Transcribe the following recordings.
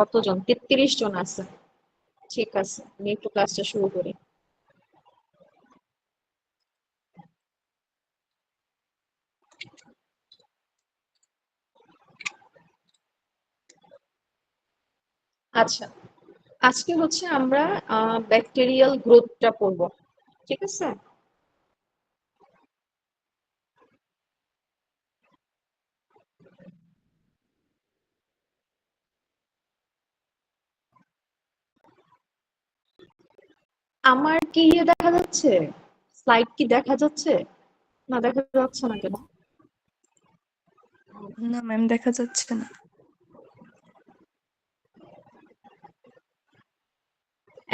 কতজন? 33 জন আছে। ঠিক আছে, আমি একটু ক্লাসটা শুরু করি। আচ্ছা, আজকে হচ্ছে আমরা ব্যাকটেরিয়াল গ্রোথটা পড়বো। ঠিক আছে? আমার কি ইয়ে দেখা যাচ্ছে? স্লাইড কি দেখা যাচ্ছে? না, দেখা যাচ্ছে না কেন? না ম্যাম, দেখা যাচ্ছে না।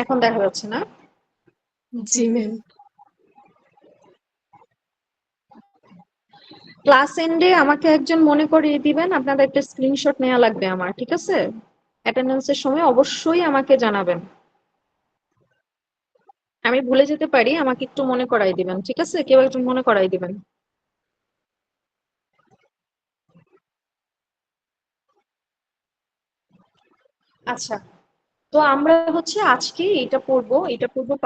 এখন দেখা যাচ্ছে না? জি ম্যাম। ক্লাস এন্ডে আমাকে একজন মনে করিয়ে দিবেন, আপনাদের একটা স্ক্রিনশট নেওয়া লাগবে আমার, ঠিক আছে? অ্যাটেন্ডেন্সের সময় অবশ্যই আমাকে জানাবেন। আমি ভুলে যেতে পারি, আমাকে একটু মনে করাই দিবেন, ঠিক আছে? কেউ একজন মনে করাই দিবেন। আচ্ছা, তো আমরা হচ্ছে আজকে এটা পড়বো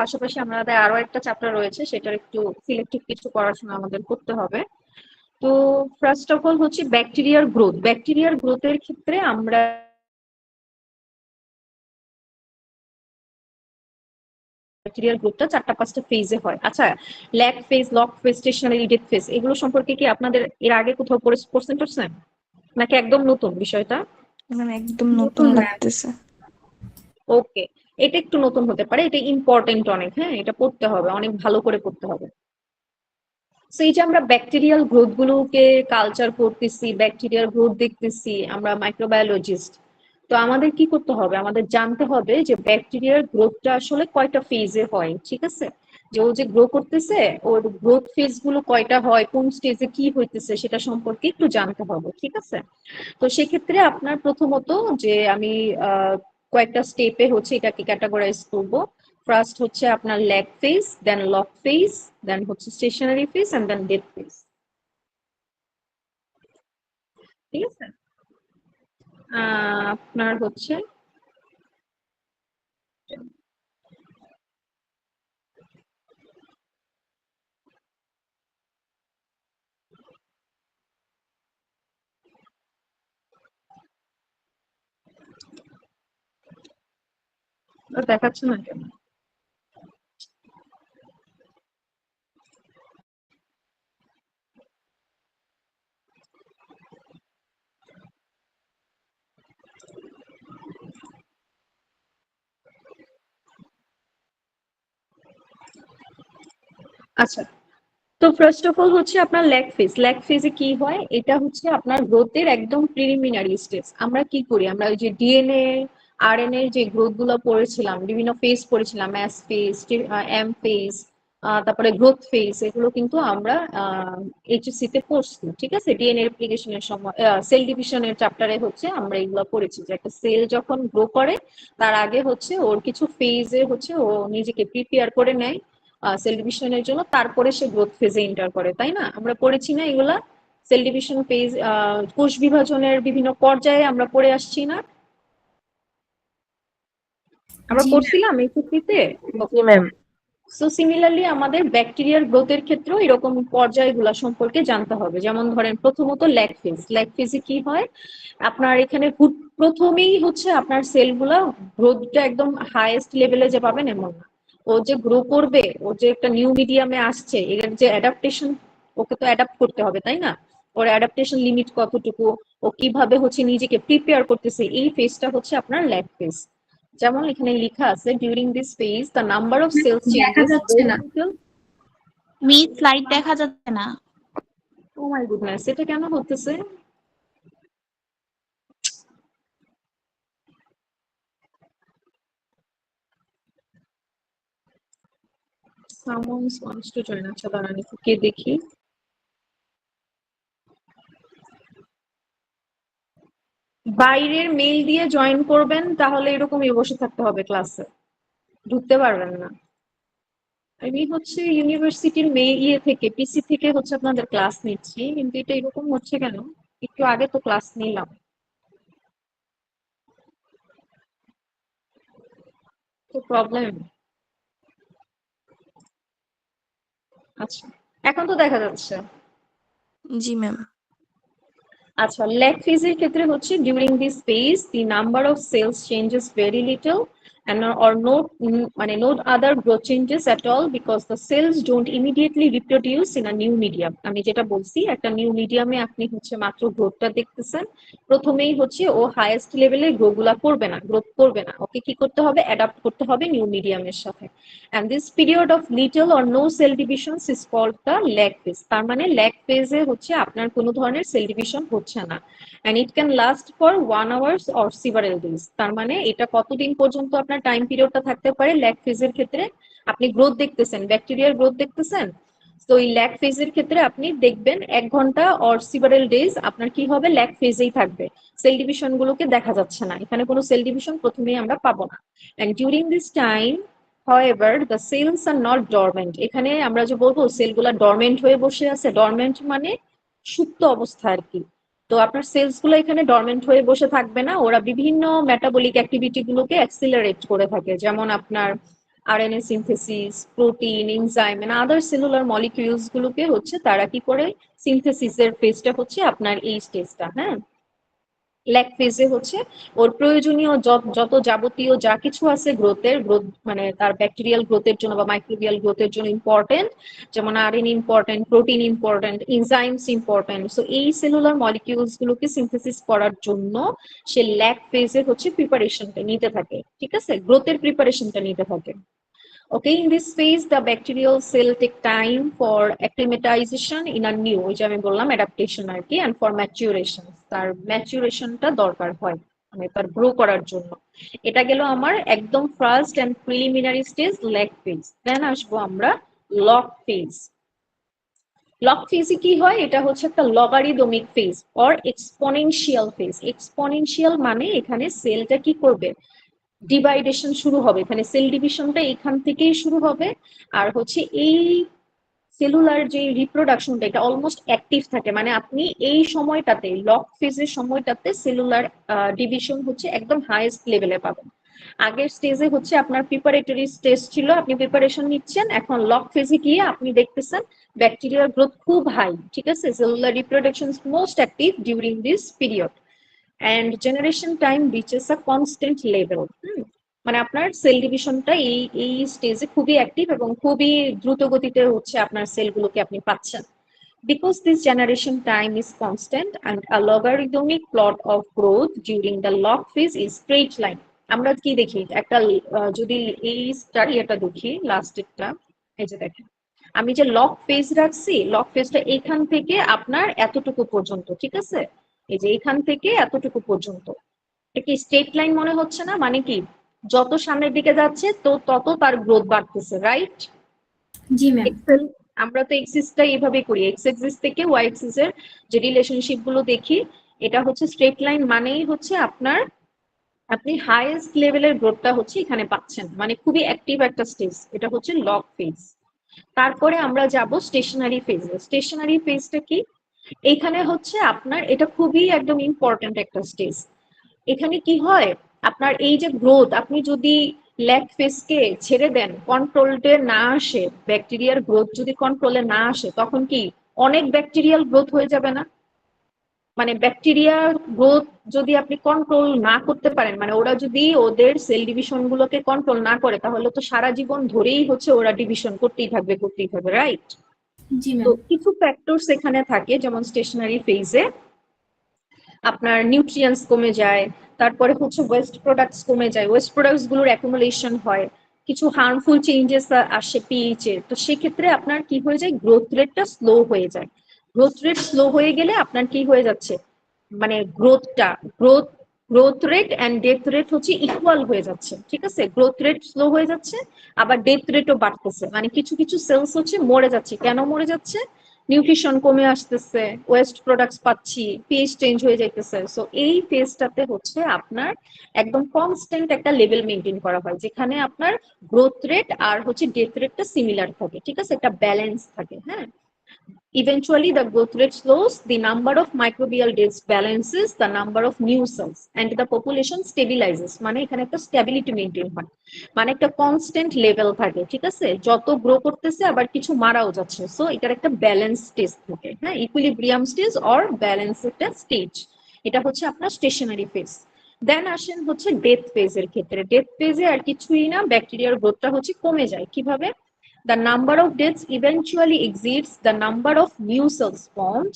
পাশাপাশি আমাদের আরো একটা চ্যাপ্টার রয়েছে, সেটার একটু সিলেক্টিভ কিছু পড়াশোনা আমাদের করতে হবে। তো ফার্স্ট অফ অল হচ্ছে ব্যাকটেরিয়ার গ্রোথের ক্ষেত্রে আমরা ব্যাকটেরিয়াল গ্রোথটা 4টা 5টা ফেজে হয়। আচ্ছা, lag phase, log phase, stationary death phase, এগুলো সম্পর্কে কি আপনাদের এর আগে কোথাও পড়ছেন টরছেন, নাকি একদম নতুন বিষয়টা? ম্যাম একদম নতুন লাগতেছে। ওকে, এটা একটু নতুন হতে পারে, এটা ইম্পর্টেন্ট অনেক, হ্যাঁ, এটা পড়তে হবে, অনেক ভালো করে পড়তে হবে। সো এই যে আমরা ব্যাকটেরিয়াল গ্রোথ গুলোকে কালচার করতেছি, ব্যাকটেরিয়াল গ্রোথ দেখতেছি, আমরা মাইক্রোবায়োলজিস্ট। তো আমাদের কি করতে হবে, আমাদের জানতে হবে যে ব্যাকটেরিয়ার গ্রোথটা আসলে কয়টা ফেজে হয়, ঠিক আছে? যে ও যে গ্রো করতেছে, ওর গ্রোথ ফেজ গুলো কয়টা হয়, কোন স্টেজে কি হইতেছে সেটা সম্পর্কে একটু জানতে হবে, ঠিক আছে? তো সেক্ষেত্রে আপনার প্রথমত যে আমি কয়েকটা স্টেপে হচ্ছে এটাকে ক্যাটাগরাইজ করব। ফার্স্ট হচ্ছে আপনার lag phase, then log phase, then হচ্ছে stationary phase and then death phase. ঠিক আছে? আপনার হচ্ছে দেখাচ্ছে না কেন? আচ্ছা, তো ফার্স্ট অফ অল হচ্ছে আপনার ল্যাগ ফেজে কি হয়, এটা হচ্ছে আপনার গ্রোথের একদম প্রিলিমিনারি স্টেজ। আমরা কি করি, আমরা ওই যে ডিএনএ আরএনএ যে গ্রোথ গুলো পড়েছিলাম, বিভিন্ন ফেজ পড়েছিলাম, এস ফেজ, এম ফেজ, তারপরে গ্রোথ ফেজ, এগুলো কিন্তু আমরা এইচএসসি তে পড়ছি, ঠিক আছে? ডিএনএ রেপ্লিকেশনের সময়, সেল ডিভিশনের চ্যাপ্টারে হচ্ছে আমরা এগুলো পড়েছি যে একটা সেল যখন গ্রো করে তার আগে হচ্ছে ওর কিছু ফেজে হচ্ছে ও নিজেকে প্রিপেয়ার করে নেয় সেল ডিভিশনের জন্য, তারপরে সে গ্রোথ ফেজে এন্টার করে, তাই না? আমরা পড়েছি না এগুলা? সেল ডিভিশন ফেজ, কোষ বিভাজনের বিভিন্ন পর্যায়ে আমরা পড়ে আসছি না? আমরা জি ম্যাম। পড়ছিলাম এই চুক্তিতে। জি ম্যাম। সো সিমিলারলি আমাদের ব্যাকটেরিয়ার গ্রোথের ক্ষেত্রেও এরকম পর্যায়গুলো সম্পর্কে জানতে হবে। যেমন ধরেন প্রথমত ল্যাগ ফেজে কি হয়, আপনার এখানে প্রথমেই হচ্ছে আপনার সেলগুলা গ্রোথটা একদম হাইয়েস্ট লেভেলে যে পাবেন এমন না। ও যে গ্রো করবে, ও যে একটা নিউ মিডিয়ামে আসছে, এর যে অ্যাডাপ্টেশন, ওকে তো অ্যাডাপ্ট করতে হবে, তাই না? ওর অ্যাডাপ্টেশন লিমিট কতটুকু, ও কিভাবে হচ্ছে নিজেকে প্রিপেয়ার করতেছে, এই ফেজটা হচ্ছে আপনার ল্যাগ ফেজ। যেমন এখানে লেখা আছে, during this phase the number of cells দেখা চেঞ্জেস যাচ্ছে both না। until। মিস স্লাইড দেখা যাচ্ছে না। ও মাই গুডনেস, এটা কেন হতেছে? Someone wants to join, আচ্ছা দাঁড়ান একটু কে দেখি। বাইরের মেইল দিয়ে জয়েন করবেন, তাহলে এরকমই বসে থাকতে হবে ক্লাসে, ঢুকতে পারবেন না। আমি হচ্ছে ইউনিভার্সিটির ইয়ে থেকে, পিসি থেকে হচ্ছে আপনাদের ক্লাস নিচ্ছি, কিন্তু এটা এরকম হচ্ছে কেন? একটু আগে তো ক্লাস নিলাম। তো প্রবলেম। আচ্ছা, এখন তো দেখা যাচ্ছে। জি ম্যাম। আচ্ছা, ল্যাগ ফেজের ক্ষেত্রে হচ্ছে during this phase the number of cells changes very little and or no মানে no other growth changes at all because the cells don't immediately reproduce in a new medium. আমি যেটা বলছি, একটা new মিডিয়ামে আপনি হচ্ছে মাত্র গ্রোথটা দেখতেছেন, প্রথমেই হচ্ছে ও হাইয়েস্ট লেভেলে গ্রোথ করবে না, ওকে কি করতে হবে, অ্যাডাপ্ট করতে হবে নিউ মিডিয়ামের সাথে। and this period of little or no cell divisions is called the lag phase। তার মানে ল্যাগ ফেজে হচ্ছে আপনার কোনো ধরনের সেল ডিভিশন হচ্ছে না, and it can last for 1 hour or several days। তার মানে এটা কতদিন পর্যন্ত আপনার টাইম পিরিয়ডটা থাকতে পারে ল্যাগ ফেজের ক্ষেত্রে? আপনি গ্রোথ দেখতেছেন, ব্যাকটেরিয়ার গ্রোথ দেখতেছেন, তো এই ল্যাগ ফেজের ক্ষেত্রে আপনি দেখবেন 1 ঘন্টা অর সিভারেল ডেজ আপনার কি হবে, ল্যাগ ফেজেই থাকবে, সেল ডিভিশন গুলোকে দেখা যাচ্ছে না, এখানে কোনো সেল ডিভিশন প্রথমেই আমরা পাবো না। and during this time however the cells are not dormant। এখানে আমরা যে বলবো সেলগুলা ডরমেন্ট হয়ে বসে আছে, ডরমেন্ট মানে সুপ্ত অবস্থা আর কি। তো আপনার সেলস গুলো এখানে ডরমেন্ট হয়ে বসে থাকবে না, ওরা বিভিন্ন মেটাবলিক অ্যাক্টিভিটি গুলোকে অ্যাক্সিলারেট করে থাকে, যেমন আপনার RNA synthesis, protein, enzyme and other cellular molecules গুলোকে হচ্ছে তারা কি করে, সিনথেসিসের ফেজটা হচ্ছে আপনার এই স্টেজটা। হ্যাঁ, ল্যাগ ফেজে হচ্ছে ওর প্রয়োজনীয় যত যাবতীয় যা কিছু আছে গ্রোথ মানে তার ব্যাকটেরিয়াল গ্রোথের জন্য বা মাইক্রোবিয়াল গ্রোথের জন্য ইম্পর্টেন্ট, যেমন RNA important, protein important, enzymes important, so এই সেলুলার মলিকিউলস গুলোকে সিনথেসিস করার জন্য সে ল্যাগ ফেজে হচ্ছে প্রিপারেশনটা নিতে থাকে, ঠিক আছে, গ্রোথের প্রিপারেশনটা নিতে থাকে। Okay, in this phase, the bacterial cell take time for acclimatization in a new, ওই যে আমি বললাম adaptation আর কি, and for maturation, তার ম্যাচুরেশনটা দরকার হয় মানে তার গ্রো করার জন্য। এটা গেল আমার একদম first and preliminary stage lag phase. Then আসবো আমরা লগ ফেজ। লগ ফেজে কি হয়, এটা হচ্ছে একটা logarithmic phase or exponential phase. Exponential মানে এখানে সেলটা কি করবে, ডিভাইডেশন শুরু হবে, এখানে সেল ডিভিশনটা এখান থেকেই শুরু হবে, আর হচ্ছে এই সেলুলার যে রিপ্রোডাকশনটা এটা অলমোস্ট অ্যাক্টিভ থাকে, মানে আপনি এই সময়টাতে লগ ফেজের সময়টাতে সেলুলার ডিভিশন হচ্ছে একদম হাইয়েস্ট লেভেলে পাবেন। আগের স্টেজে হচ্ছে আপনার প্রিপারেটরি স্টেজ ছিল, আপনি প্রিপারেশন নিচ্ছেন, এখন লগ ফেজে গিয়ে আপনি দেখতেছেন ব্যাকটেরিয়ার গ্রোথ খুব হাই, ঠিক আছে, cellular reproduction most active during this period and generation time reaches a constant level। মানে আপনার সেল ডিভিশনটা এই স্টেজে খুবই অ্যাক্টিভ এবং খুবই দ্রুত গতিতে হচ্ছে আপনার সেলগুলোকে আপনি পাচ্ছেন। Because this generation time is constant and a logarithmic plot of growth during the log phase is straight line। আমরা কি দেখি একটা যদি এই স্টাডিটা দেখি লাস্টেরটা, এই যে দেখেন আমি যে লগ ফেজ রাখছি, লগ ফেজটা এখান থেকে আপনার এতটুকু পর্যন্ত, ঠিক আছে, এই যে এখান থেকে এতটুকু পর্যন্ত, একটি স্ট্রেট লাইন মনে হচ্ছে না, মানে কি যত সামনের দিকে যাচ্ছে তো তত তার গ্রোথ বাড়তেছে, রাইট? জি ম্যাম। এক্সেল আমরা তো এক্সিসটা এইভাবে করি, এক্স এক্সিস থেকে ওয়াই এক্সিস এর যে রিলেশনশিপ গুলো দেখি, এটা হচ্ছে স্ট্রেট লাইন মানেই হচ্ছে আপনার আপনি হাইয়েস্ট লেভেলের গ্রোথটা হচ্ছে এখানে পাচ্ছেন, মানে খুবই অ্যাক্টিভ একটা স্টেজ, এটা হচ্ছে লগ ফেজ। তারপরে আমরা যাব স্টেশনারি ফেজে। স্টেশনারি ফেজটা কি, এখানে হচ্ছে আপনার এটা খুবই একদম ইম্পর্টেন্ট একটা স্টেজ। এখানে কি হয়, আপনার এই যে গ্রোথ, আপনি যদি ল্যাগ ফেজকে ছেড়ে দেন, কন্ট্রোলতে না আসে, ব্যাকটেরিয়ার গ্রোথ যদি কন্ট্রোলে না আসে, তখন কি অনেক ব্যাকটেরিয়াল গ্রোথ হয়ে যাবে না? মানে ব্যাকটেরিয়ার গ্রোথ যদি আপনি কন্ট্রোল না করতে পারেন, মানে ওরা যদি ওদের সেল ডিভিশন গুলোকে কন্ট্রোল না করে, তাহলে তো সারা জীবন ধরেই হচ্ছে ওরা ডিভিশন করতেই থাকবে, রাইট? জি তো ম্যাম। কিছু ফ্যাক্টরস এখানে থাকে, যেমন স্টেশনারি ফেজে আপনার নিউট্রিয়েন্টস কমে যায়, তারপরে হচ্ছে ওয়েস্ট প্রোডাক্টস কমে যায়, ওয়েস্ট প্রোডাক্টস গুলোর অ্যাকুমুলেশন হয়, কিছু হার্মফুল চেঞ্জেস আসে পিএইচ এ, তো সেক্ষেত্রে আপনার কি হয়ে যায়, গ্রোথ রেটটা স্লো হয়ে যায়। গ্রোথ রেট স্লো হয়ে গেলে আপনার কি হয়ে যাচ্ছে, মানে growth rate and death rate হচ্ছে ইকুয়াল হয়ে যাচ্ছে, ঠিক আছে, গ্রোথ রেট স্লো হয়ে যাচ্ছে, আবার ডেথ রেটও বাড়তেছে, মানে কিছু কিছু সেলস হচ্ছে মরে যাচ্ছে। কেন মরে যাচ্ছে, নিউট্রিশন কমে আসতেছে, ওয়েস্ট প্রোডাক্টস পাচ্ছি, পিএইচ চেঞ্জ হয়ে যাইতেছে। সো এই ফেজটাতে হচ্ছে আপনার একদম কনস্ট্যান্ট একটা লেভেল মেনটেন করা হয়, যেখানে আপনার গ্রোথ রেট আর হচ্ছে ডেথ রেটটা সিমিলার থাকে, ঠিক আছে, একটা ব্যালেন্স থাকে। হ্যাঁ, Eventually, the growth rate slows, the number of microbial deaths balances the number of new cells, and the population stabilizes. মানে এখানে একটা স্টেবিলিটি মেইনটেইন হয়, মানে একটা কনস্ট্যান্ট লেভেল থাকে, ঠিক আছে? যত গ্রো করতেছে আবার কিছু মারাও যাচ্ছে, সো এটার একটা ব্যালেন্স স্টেজ থাকে, হ্যাঁ, ইকুইলিব্রিয়াম স্টেজ অর ব্যালেন্স একটা স্টেজ। এটা হচ্ছে আপনার স্টেশনারি ফেজ। দেন আসেন হচ্ছে ডেথ ফেজের ক্ষেত্রে। ডেথ ফেজে আর কিছুই না, ব্যাকটেরিয়ার গ্রোথটা হচ্ছে কমে যায়। কিভাবে? The number of deaths eventually exceeds the number of new cells formed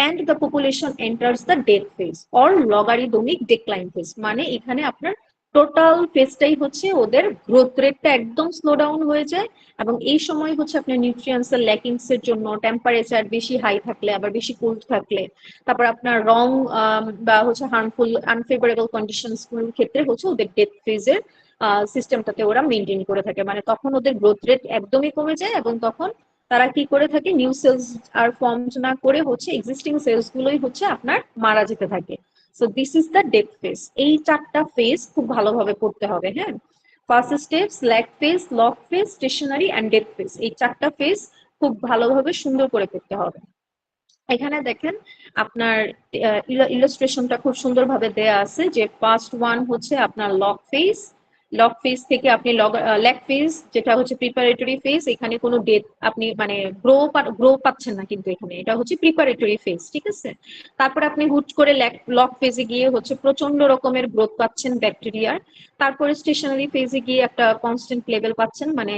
and the population enters the death phase or logarithmic decline phase. মানে এখানে আপনার টোটাল ফেজটাই হচ্ছে ওদের গ্রোথ রেটটা একদম স্লো ডাউন হয়ে যায়, এবং এই সময় হচ্ছে আপনার নিউট্রিয়েন্টস এর ল্যাকিংস এর জন্য টেম্পারেচার বেশি হাই থাকলে, আবার বেশি কোল্ড থাকলে, তারপর আপনার রং বা হচ্ছে হার্মফুল আনফেভারেবল কন্ডিশনস গুলোর ক্ষেত্রে হচ্ছে ওদের ডেথ ফেজের সিস্টেমটাতে ওরা মেনটেন করে থাকে। মানে তখন ওদের গ্রোথ রেট একদমই কমে যায়, এবং তখন তারা কি করে থাকে, নিউ সেলস আর ফর্ম না করে হচ্ছে এক্সিস্টিং সেলস গুলোই হচ্ছে আপনার মারা যেতে থাকে। So this is the death phase. এই চারটা ফেজ খুব ভালোভাবে পড়তে হবে, হ্যাঁ। First step, lag phase, log phase, stationary and death phase, এই চারটা ফেজ খুব ভালোভাবে সুন্দর করে পড়তে হবে। এখানে দেখেন আপনার ইলাস্ট্রেশনটা খুব সুন্দরভাবে দেয়া আছে, যে ফার্স্ট ওয়ান হচ্ছে আপনার লগ ফেজ। লগ ফেজ থেকে আপনি ল্যাগ ফেজ, যেটা হচ্ছে প্রিপারেটরি ফেজ, এখানে কোনো ডেথ আপনি মানে গ্রো পাচ্ছেন না, কিন্তু এখানে এটা হচ্ছে প্রিপারেটরি ফেজ, ঠিক আছে? তারপর আপনি হুট করে লগ ফেজে গিয়ে হচ্ছে প্রচন্ড রকমের গ্রোথ পাচ্ছেন ব্যাকটেরিয়ার। তারপরে স্টেশনারি ফেজে গিয়ে একটা কনস্ট্যান্ট লেভেল পাচ্ছেন, মানে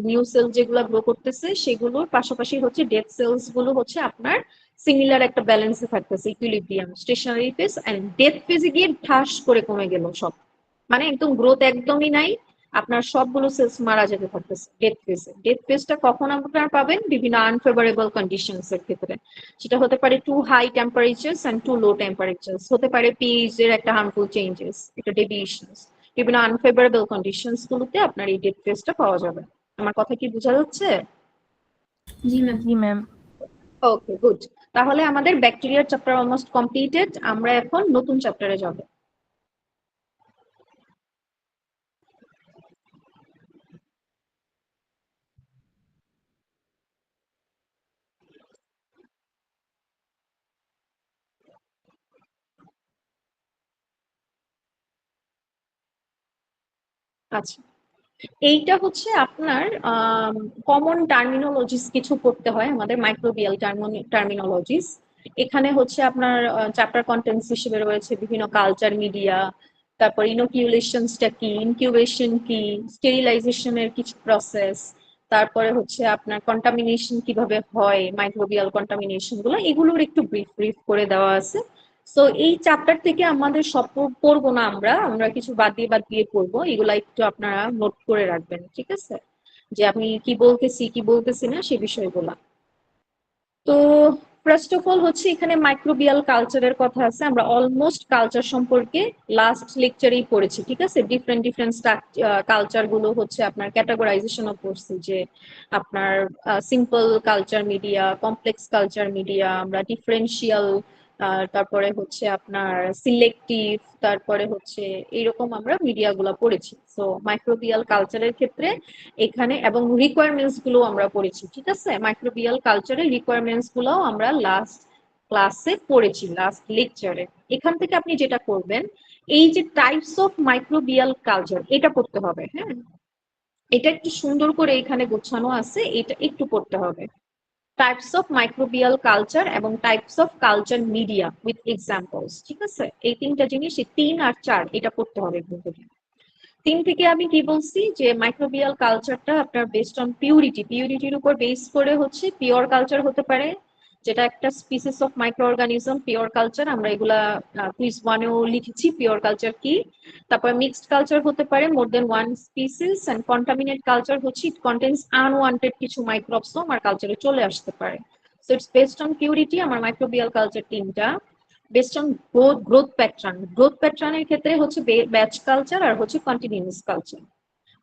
নিউ সেল যেগুলো গ্রো করতেছে সেগুলোর পাশাপাশি হচ্ছে ডেথ সেলস গুলো হচ্ছে আপনার সিমিলার একটা ব্যালেন্সে থাকতেছে, equilibrium. Stationary phase and death ফেজে গিয়ে ঠাস করে কমে গেল সব, মানে একদম গ্রোথ একদমই নাই, আপনার সবগুলো সেলস মারা যেতে থাকতেছে ডেথ ফেজে। ডেথ ফেজটা কখন আপনারা পাবেন? বিভিন্ন আনফেভারেবল কন্ডিশনস এর ক্ষেত্রে, সেটা হতে পারে two high টেম্পারেচারস and to low টেম্পারেচারস, হতে পারে পিএইচ এর একটা হার্মফুল চেঞ্জেস, এটা ডেভিয়েশনস, বিভিন্ন আনফেভারেবল কন্ডিশনস গুলোতে আপনার এই ডেথ ফেজটা পাওয়া যাবে। আমার কথা কি বোঝা যাচ্ছে? জি ম্যাম। জি ম্যাম। ওকে, গুড। তাহলে আমাদের ব্যাকটেরিয়ার চ্যাপ্টার অলমোস্ট কমপ্লিটেড, আমরা এখন নতুন চ্যাপ্টারে যাব। আচ্ছা, এইটা হচ্ছে আপনার কমন টার্মিনোলজিস কিছু পড়তে হয় আমাদের, মাইক্রোবিয়াল টার্মিনোলজিস। এখানে হচ্ছে আপনার চ্যাপ্টার কন্টেন্টস হিসেবে রয়েছে বিভিন্ন কালচার মিডিয়া, তারপর ইনোকিউলেশনসটা কি, ইনকিউবেশন কি, স্টেরিলাইজেশনের কিছু প্রসেস, তারপরে হচ্ছে আপনার কন্টামিনেশন কিভাবে হয়, মাইক্রোবিয়াল কন্টামিনেশন গুলো, এগুলোর একটু ব্রিফ ব্রিফ করে দেওয়া আছে। সো এই চ্যাপ্টার থেকে আমাদের সব পড়বো না, আমরা আমরা কিছু বাদ দিয়ে পড়বো, এগুলা একটু আপনারা নোট করে রাখবেন, ঠিক আছে? যে আমি কি বলতেছি না সে বিষয়গুলা। তো ফার্স্ট অফ অল হচ্ছে এখানে মাইক্রোবিয়াল কালচারের কথা আছে, আমরা অলমোস্ট কালচার সম্পর্কে লাস্ট লেকচারেই পড়েছি, ঠিক আছে? ডিফারেন্ট ডিফারেন্ট কালচার গুলো হচ্ছে আপনার ক্যাটাগরাইজেশনও করছি, যে আপনার simple culture media, complex culture media, আমরা ডিফারেন্সিয়াল, তারপরে হচ্ছে আপনার সিলেক্টিভ, তারপরে হচ্ছে এইরকম আমরা মিডিয়া গুলা পড়েছি। তো মাইক্রোবিয়াল কালচারের ক্ষেত্রে এখানে এবং রিকোয়ারমেন্টস গুলো আমরা পড়েছি, ঠিক আছে? মাইক্রোবিয়াল কালচারের রিকোয়ারমেন্টস গুলো আমরা লাস্ট ক্লাসে পড়েছি, লাস্ট লেকচারে। এখান থেকে আপনি যেটা করবেন, এই যে টাইপস অফ মাইক্রোবিয়াল কালচার, এটা পড়তে হবে, হ্যাঁ। এটা একটু সুন্দর করে এখানে গোছানো আছে, এটা একটু পড়তে হবে। টাইপস অফ মাইক্রোবিয়াল কালচার এবং types of culture media with examples, ঠিক আছে? এই তিনটা জিনিস, 3 আর 4, এটা পড়তে হবে কিন্তু। 3 থেকে আমি কি বলছি, যে মাইক্রোবিয়াল কালচারটা আপনার বেসড অন পিউরিটির উপর বেস করে হচ্ছে পিওর কালচার হতে পারে, যেটা একটা species of micro organism, pure culture. আমরা এগুলা কুইজ 1-এও লিখেছি পিওর কালচার কি। তারপর মিক্সড কালচার হতে পারে more than one species, and contaminate culture হচ্ছে ইট কন্টেন্স আনওয়ান্টেড কিছু মাইক্রোবসও আমার কালচারে চলে আসতে পারে। So it's based on purity আমার মাইক্রোবিয়াল কালচার 3টা। বেসড অন গ্রোথ প্যাটার্নের ক্ষেত্রে হচ্ছে ব্যাচ কালচার আর হচ্ছে কন্টিনিউয়াস কালচার।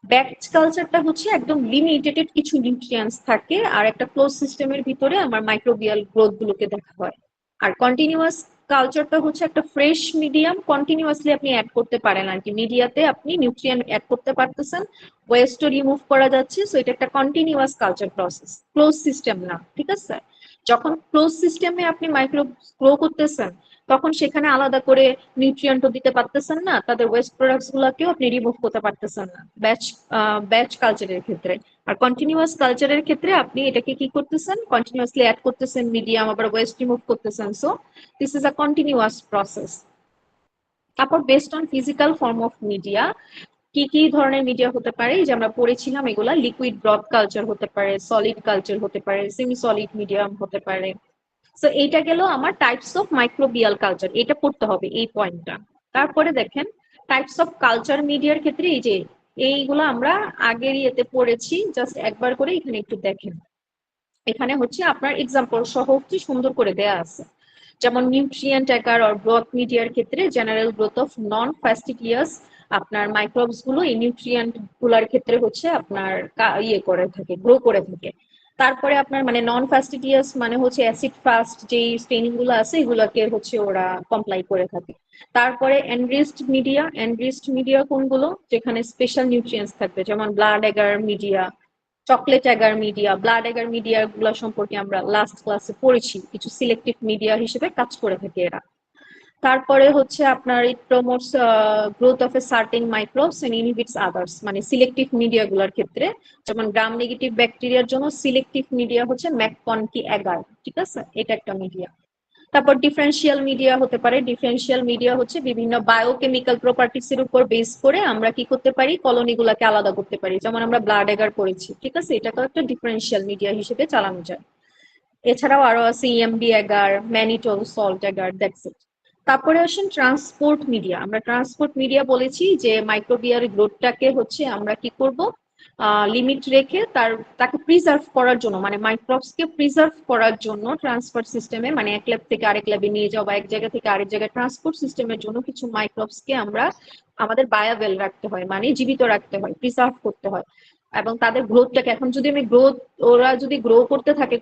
ব্যাচ কালচারটা হচ্ছে একদম লিমিটেড কিছু নিউট্রিয়েন্টস থাকে আর একটা ক্লোজ সিস্টেমের ভিতরে আমার মাইক্রোবিয়াল গ্রোথ গুলোকে দেখা হয়। আর কন্টিনিউয়াস কালচারটা হচ্ছে একটা ফ্রেশ মিডিয়াম, কন্টিনিউয়াসলি আপনি অ্যাড করতে পারেন আর কি, মিডিয়াতে আপনি নিউট্রিয়েন্ট অ্যাড করতে পারতেছেন, ওয়েস্টও রিমুভ করা যাচ্ছে। সো এটা একটা continuous culture process, close system না, ঠিক আছে? যখন ক্লোজ সিস্টেমে আপনি মাইক্রোব গ্রো করতেছেন, তখন সেখানে আলাদা করে নিউট্রিয়েন্টও দিতে পারতেছেন না, তাদের ওয়েস্ট প্রোডাক্টস গুলাকেও আপনি রিমুভ করতে পারতেছেন না ব্যাচ কালচারের ক্ষেত্রে। আর কন্টিনিউয়াস কালচারের ক্ষেত্রে আপনি এটাকে কি করতেছেন, কন্টিনিউয়াসলি অ্যাড করতেছেন মিডিয়াম, আবার ওয়েস্ট রিমুভ করতেছেন। So this is a continuous process. তারপর based on physical form of media, কি কি ধরনের মিডিয়া হতে পারে, যে আমরা পড়েছিলাম এগুলা, লিকুইড ব্রড কালচার হতে পারে, সলিড কালচার হতে পারে, সেমি সলিড মিডিয়াম হতে পারে। সো এইটা গেল আমার টাইপস অফ মাইক্রোবিয়াল কালচার, এটা পড়তে হবে এই পয়েন্টটা। তারপরে দেখেন টাইপস অফ কালচার মিডিয়ার ক্ষেত্রে এই যে এইগুলো আমরা আগের ইয়েতে পড়েছি, জাস্ট একবার করে এখানে একটু দেখেন। এখানে হচ্ছে আপনার এক্সাম্পল সহ হচ্ছে সুন্দর করে দেয়া আছে। যেমন নিউট্রিয়েন্ট অ্যাগার অর গ্রোথ মিডিয়ার ক্ষেত্রে জেনারেল গ্রোথ অফ নন ফাস্টিডিয়াস আপনার মাইক্রোবস গুলো এই নিউট্রিয়েন্ট গুলার ক্ষেত্রে হচ্ছে আপনার ইয়ে করে থাকে, গ্রো করে থাকে। তারপরে আপনার মানে নন ফাস্টিডিয়াস মানে হচ্ছে অ্যাসিড ফাস্ট যেই স্টেনিং গুলো আছে এগুলোকে হচ্ছে ওরা কমপ্লাই করে থাকে। তারপরে এনরিচড মিডিয়া কোনগুলো, যেখানে স্পেশাল নিউট্রিয়েন্টস থাকবে, যেমন ব্লাড এগার মিডিয়া, চকলেট এগার মিডিয়া। ব্লাড এগার মিডিয়া গুলো সম্পর্কে আমরা লাস্ট ক্লাসে পড়েছি, কিছু সিলেক্টিভ মিডিয়া হিসেবে কাজ করে থাকে এরা। তারপরে হচ্ছে আপনার it promotes growth of a certain microbes and inhibits others, মানে সিলেক্টিভ মিডিয়া গুলোর ক্ষেত্রে যেমন গ্রাম নেগেটিভ ব্যাকটেরিয়ার জন্য সিলেক্টিভ মিডিয়া হচ্ছে ম্যাককনকি এগার, ঠিক আছে, এটা একটা মিডিয়া। তারপর ডিফারেন্সিয়াল মিডিয়া হতে পারে, ডিফারেন্সিয়াল মিডিয়া হচ্ছে বিভিন্ন বায়োকেমিক্যাল প্রপার্টিস এর উপর বেস করে আমরা কি করতে পারি, কলোনি গুলাকে আলাদা করতে পারি, যেমন আমরা ব্লাড এগার পড়েছি, ঠিক আছে, এটাকেও একটা ডিফারেন্সিয়াল মিডিয়া হিসেবে চালানো যায়। এছাড়াও আরো আছে ইএমবি এগার, ম্যানিটোল সল্ট এগার, দ্যাটস ইট। তারপরে আসেন ট্রান্সপোর্ট মিডিয়া। আমরা ট্রান্সপোর্ট মিডিয়া বলেছি যে মাইক্রোবিয়াল গ্রোথটাকে হচ্ছে আমরা কি করব, লিমিট রেখে তাকে প্রিজার্ভ করার জন্য, মানে মাইক্রোবসকে প্রিজার্ভ করার জন্য ট্রান্সপোর্ট সিস্টেমে, মানে এক ল্যাব থেকে আরেক ল্যাবে নিয়ে যাওয়া বা এক জায়গা থেকে আরেক জায়গায় ট্রান্সপোর্ট সিস্টেমের জন্য কিছু মাইক্রোবসকে আমরা আমাদের বায়াবেল রাখতে হয়, মানে জীবিত রাখতে হয়, প্রিজার্ভ করতে হয়। এবং তাদের গ্রোথটাকে, এখন যদি আমি ওরা যদি গ্রো করতে থাকে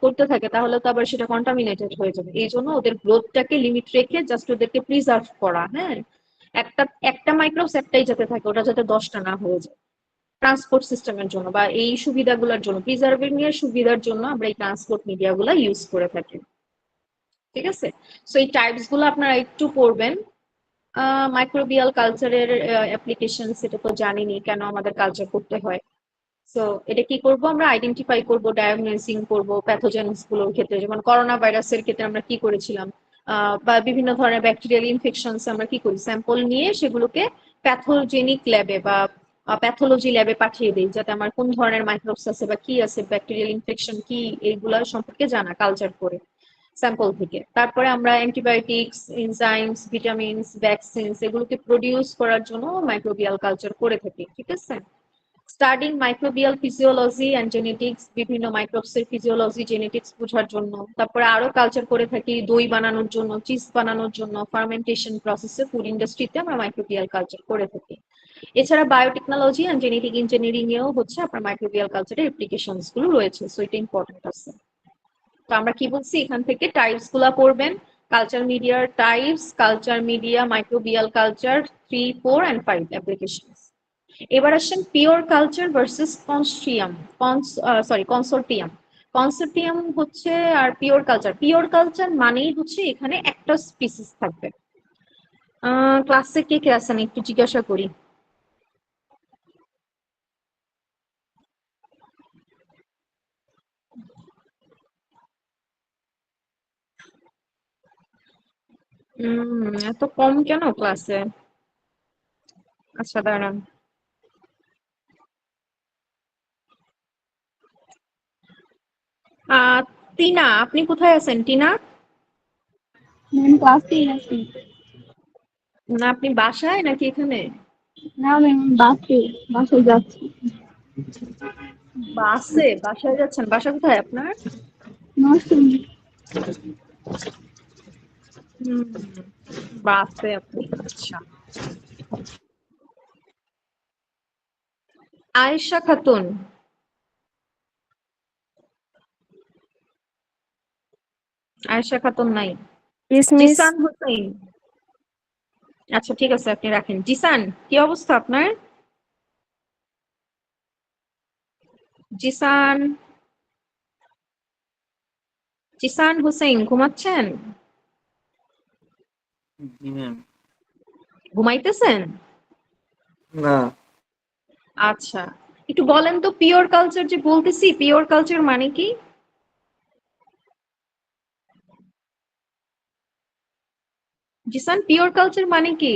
তাহলে তো আবার সেটা কন্টামিনেটেড হয়ে যাবে। এই জন্য ওদের গ্রোথটাকে লিমিট রেখে জাস্ট ওদেরকে প্রিজার্ভ করা। হ্যাঁ, একটা একটা মাইক্রোবস একটাই যাতে থাকে, ওটা যাতে 10টা না হয়ে যায়। ট্রান্সপোর্ট সিস্টেমের জন্য বা এই সুবিধাগুলোর জন্য, প্রিজার্ভিং এর সুবিধার জন্য আমরা এই ট্রান্সপোর্ট মিডিয়া গুলা ইউজ করে থাকি। ঠিক আছে, সো এই টাইপস গুলো আপনারা একটু পড়বেন। মাইক্রোবিয়াল কালচারের অ্যাপ্লিকেশন সেটা তো জানিনি কেন আমাদের কালচার করতে হয়। সো এটা কি করব, আমরা আইডেন্টিফাই করব, ডায়াগনোসিং করব প্যাথোজেনস গুলোর ক্ষেত্রে, যেমন করোনা ভাইরাসের ক্ষেত্রে আমরা কি করেছিলাম, বা বিভিন্ন ধরনের ব্যাকটেরিয়াল ইনফেকশনস আমরা কি করি, স্যাম্পল নিয়ে সেগুলোকে প্যাথোজেনিক ল্যাবে বা প্যাথোলজি ল্যাবে পাঠিয়ে দিই, যাতে আমার কোন ধরনের মাইক্রোবস আছে বা কি আছে, ব্যাকটেরিয়াল ইনফেকশন কি, এইগুলা সম্পর্কে জানা কালচার করে স্যাম্পল থেকে। তারপরে আমরা অ্যান্টিবায়োটিক্স, এনজাইমস, ভিটামিনস, ভ্যাকসিনস এগুলোকে প্রডিউস করার জন্য মাইক্রোবিয়াল কালচার করে থাকি। ঠিক আছে, studying microbial physiology and genetics, বিভিন্ন মাইক্রোবসের ফিজিওলজি জেনেটিক্স বোঝার জন্য। তারপরে আরো কালচার করে থাকি দই বানানোর জন্য, চিজ বানানোর জন্য, ফার্মেন্টেশন প্রসেসে, ফুড ইন্ডাস্ট্রিতে আমরা মাইক্রোবিয়াল কালচার করে থাকি। এছাড়া বায়োটেকনোলজি অ্যান্ড জেনেটিক ইঞ্জিনিয়ারিং এও হচ্ছে আপনার মাইক্রোবিয়াল কালচারের অ্যাপ্লিকেশনস গুলো রয়েছে, সো এটা ইম্পর্টেন্ট আছে। তো আমরা কি বলছি, এখান থেকে টাইপস গুলা পড়বেন, কালচার মিডিয়ার types, culture media, microbial culture 3, 4 and 5 applications. এবার আসেন pure culture versus consortium. Consortium হচ্ছে আর পিওর কালচার, পিওর কালচার মানেই হচ্ছে এখানে একটা স্পিসিস থাকবে। ক্লাসে কে কে আছেন একটু জিজ্ঞাসা করি। এত কম কেন ক্লাসে? আচ্ছা দাঁড়ান। আহ টিনা, আপনি কোথায় আছেন টিনা? ম্যাম ক্লাসেই আছি। না আপনি বাসায় নাকি এখানে? না ম্যাম বাসে যাচ্ছি। বাসায় যাচ্ছেন? বাসা কোথায় আপনার? নরসিংদী। হুম, বাসে আপনি, আচ্ছা। আয়েশা খাতুন, আয়েশা খাতুন নাই। Yes miss. জিসান হোসেন, আচ্ছা ঠিক আছে আপনি রাখেন। জিসান, কি অবস্থা আপনার? জিসান, জিসান হোসেন ঘুমাচ্ছেন? জি ম্যাম। ঘুমাইতেছেন? না, আচ্ছা, একটু বলেন তো পিওর কালচার যে বলতেছি, পিওর কালচার মানে কি? জিসান, পিওর কালচার মানে কি?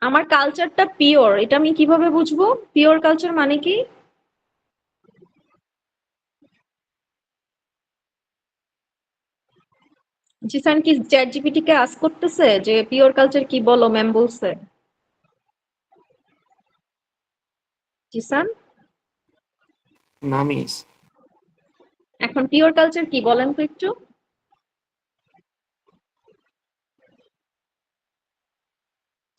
আমার কালচারটা পিওর, এটা আমি কিভাবে বুঝবো? পিওর কালচার মানে কি? জিসান কি চ্যাট জিপিটি কে আস্ক করতেছে যে পিওর কালচার কি, বলো ম্যাম বলছে? জিসান, না মিস। এখন পিওর কালচার কি বলেন তো একটু।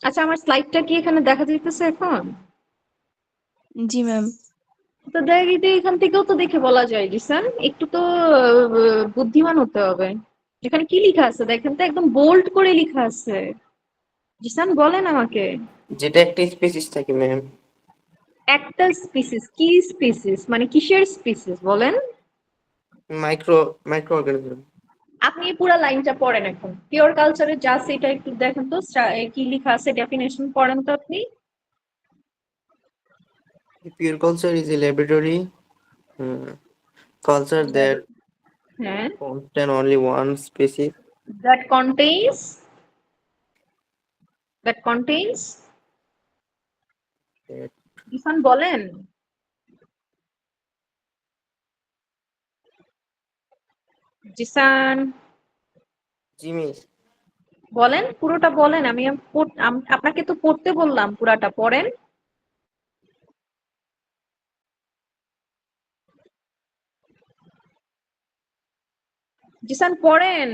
আচ্ছা, আমার স্লাইডটা কি এখানে দেখা যাইতেছে এখন? জি ম্যাম। তো দেখি এখান থেকেও তো দেখে বলা যায় জিসান, একটু তো বুদ্ধিমান হতে হবে। এখানে কি লেখা আছে দেখেন তো, একদম বোল্ড করে লেখা আছে। জিসান বলেন আমাকে। যেটা একটা স্পেসিস থাকে ম্যাম। একটা স্পিসিস? কি স্পিসিস মানে কিসের স্পিসিস বলেন? Micro micro organism. আপনি এই পুরো লাইনটা পড়েন এখন, পিওর কালচারে জাস্ট এটা একটু দেখেন তো, কি লেখা আছে ডেফিনেশন পড়েন তো আপনি। Pure culture is a laboratory culture that হ্যাঁ, contain only one species. That contains, that contains, That Irfan বলেন। জিসান জি মিস। বলেন, পুরোটা বলেন। আমি আপনাকে তো পড়তে বললাম, পুরাটা পড়েন। জিসান পড়েন।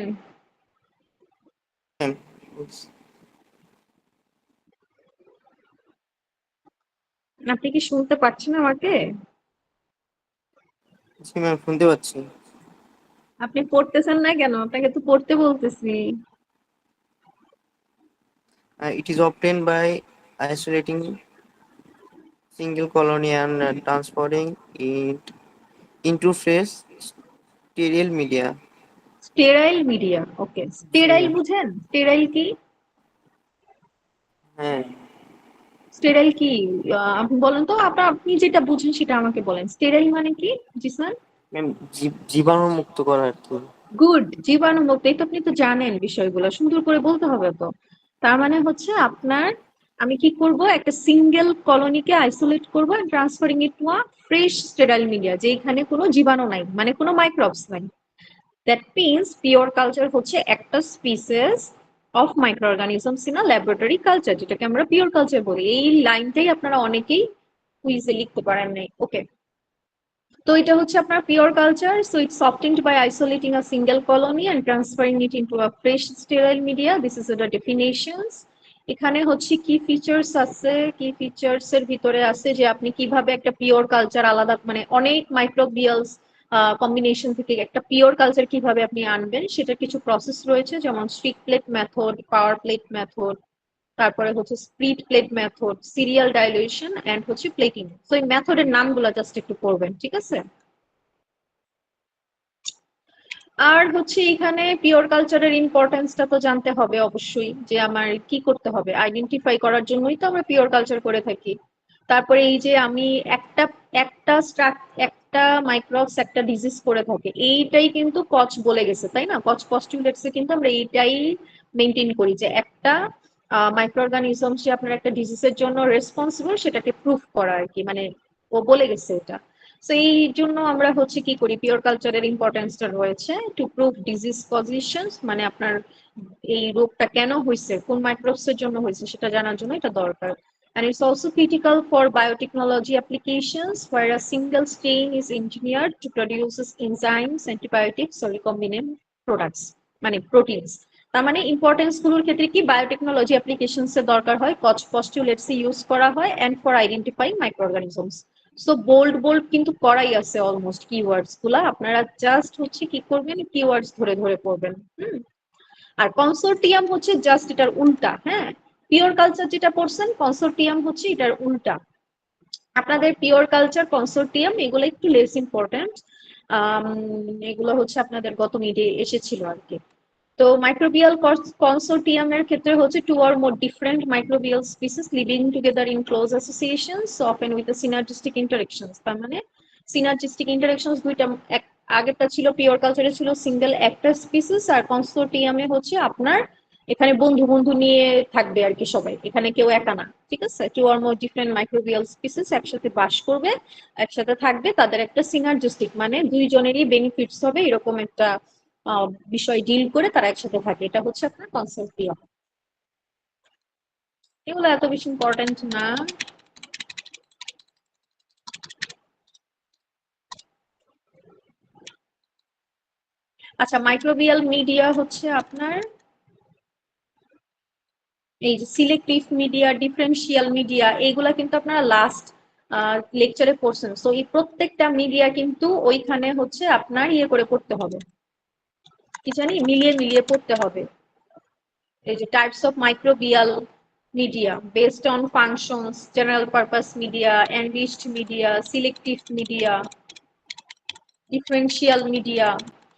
ম্যাম, আপনি কি শুনতে পাচ্ছেন আমাকে? জি ম্যাম শুনতে পাচ্ছি। আপনি পড়তেছেন না কেন? আপনাকে তো পড়তে বলতেছি। It is obtained by isolating single colony and transferring it into fresh sterile media. Sterile media, okay. জি স্টেরাইল ম্যাম। বুঝেন? স্টেরাইল কি? হ্যাঁ স্টেরাইল কি? আপনি বলেন তো, আপনি যেটা বুঝেন সেটা আমাকে বলেন। স্টেরাইল মানে কি জিসান? ম্যাম, জীবাণু মুক্ত করা আর কি। গুড, জীবাণুমুক্ত। এই তো আপনি তো জানেন বিষয়গুলো, সুন্দর করে বলতে হবে তো। তার মানে হচ্ছে আপনার, আমি কি করব, একটা সিঙ্গেল কলোনিকে আইসোলেট করব, transferring it to a fresh sterile media, যেখানে কোনো জীবাণু নাই, মানে কোনো মাইক্রোবস নাই। দ্যাট মিনস পিওর কালচার হচ্ছে একটা species of micro organisms in a laboratory culture, যেটাকে আমরা পিওর কালচার বলি। এই লাইনটাই আপনারা অনেকেই কুইজে লিখতে পারেন নাই, ওকে। তো এটা হচ্ছে আপনার pure culture. So it's obtained by isolating a single colony and transferring it into a fresh sterile media. This is the definitions. এখানে হচ্ছে কি ফিচার্স আছে, কি ফিচার্স এর ভিতরে আছে যে আপনি কিভাবে একটা পিওর কালচার আলাদা, মানে অনেক মাইক্রোবিয়ালস কম্বিনেশন থেকে একটা পিওর কালচার কিভাবে আপনি আনবেন, সেটা কিছু প্রসেস রয়েছে, যেমন streak plate method, pour plate method, তারপরে হচ্ছে split plate method, serial dilution and হচ্ছে প্লেটিং। তো এই মেথডের নামগুলো জাস্ট একটু পড়বেন, ঠিক আছে? আর হচ্ছে এখানে পিওর কালচারের ইম্পর্টেন্সটা তো জানতে হবে অবশ্যই, যে আমার কি করতে হবে, আইডেন্টিফাই করার জন্যই তো আমরা পিওর কালচার করে থাকি। তারপরে এই যে আমি একটা একটা একটা মাইক্রোবস একটা ডিজিজ করে থাকে, এইটাই কিন্তু কচ বলে গেছে, তাই না? কচ পস্টুলেটসে কিন্তু আমরা এইটাই মেনটেন করি, যে একটা মাইক্রো অর্গানিজম যে আপনার একটা ডিজিজের জন্য রেসপন্সিবল, সেটাকে প্রুফ করা আর কি, মানে ও বলে গেছে এটা। তো এই জন্য আমরা হচ্ছে কি করি, পিওর কালচারের ইম্পর্টেন্সটা রয়েছে টু প্রুভ ডিজিজ পজিশনস, মানে আপনার এই রোগটা কেন হয়েছে, কোন মাইক্রোবস এর জন্য হয়েছে সেটা জানার জন্য এটা দরকার। And it's also critical for biotechnology applications where a single strain is engineered to produce enzymes, antibiotics or recombinant products, মানে proteins। তার মানে ইম্পর্টেন্স গুলোর ক্ষেত্রে কি বায়োটেকনোলজি অ্যাপ্লিকেশনস এর দরকার হয়, কচ পস্টুলেটস ইউজ করা হয়, and for identifying microorganisms. So bold bold কিন্তু করাই আছে অলমোস্ট কিওয়ার্ডস গুলা, আপনারা জাস্ট হচ্ছে কি করবেন, কিওয়ার্ডস ধরে ধরে পড়বেন। আর কনসোর্টিয়াম হচ্ছে জাস্ট এটার উল্টা, হ্যাঁ। পিওর কালচার যেটা পড়ছেন, কনসোর্টিয়াম হচ্ছে এটার উল্টা। আপনাদের পিওর কালচার, কনসোর্টিয়াম এগুলো একটু লেস ইম্পর্টেন্ট। এগুলো হচ্ছে আপনাদের গত মিডে এসেছিল আর কি। তো মাইক্রোবিয়াল কনসোর্টিয়ামের ক্ষেত্রে হচ্ছে two or more different microbial species living together in close associations often with synergistic interactions. তার মানে সিনার্জিস্টিক ইন্টারেকশনস দুইটা, আগেরটা ছিল পিওর কালচারে ছিল সিঙ্গেল একটা স্পিসিস, আর কনসোর্টিয়ামে হচ্ছে আপনার এখানে বন্ধু বন্ধু নিয়ে থাকবে আর কি সবাই, এখানে কেউ একা না, ঠিক আছে। Two or more different microbial species একসাথে বাস করবে, একসাথে থাকবে, তাদের একটা সিনার্জিস্টিক মানে দুইজনেরই বেনিফিটস হবে এরকম একটা বিষয় ডিল করে তারা একসাথে থাকে, এটা হচ্ছে আপনার কনসোর্টিয়াম। এগুলো এত বেশি ইম্পর্টেন্ট না। আচ্ছা, মাইক্রোবিয়াল মিডিয়া হচ্ছে আপনার এই যে সিলেক্টিভ মিডিয়া, ডিফারেন্সিয়াল মিডিয়া, এইগুলা কিন্তু আপনারা লাস্ট লেকচারে পড়ছেন। সো এই প্রত্যেকটা মিডিয়া কিন্তু ওইখানে হচ্ছে আপনার ইয়ে করে পড়তে হবে, কি জানি মিলিয়ে মিলিয়ে পড়তে হবে। এই যে types of microbial media based on functions, general purpose media, enriched media, selective media, differential media,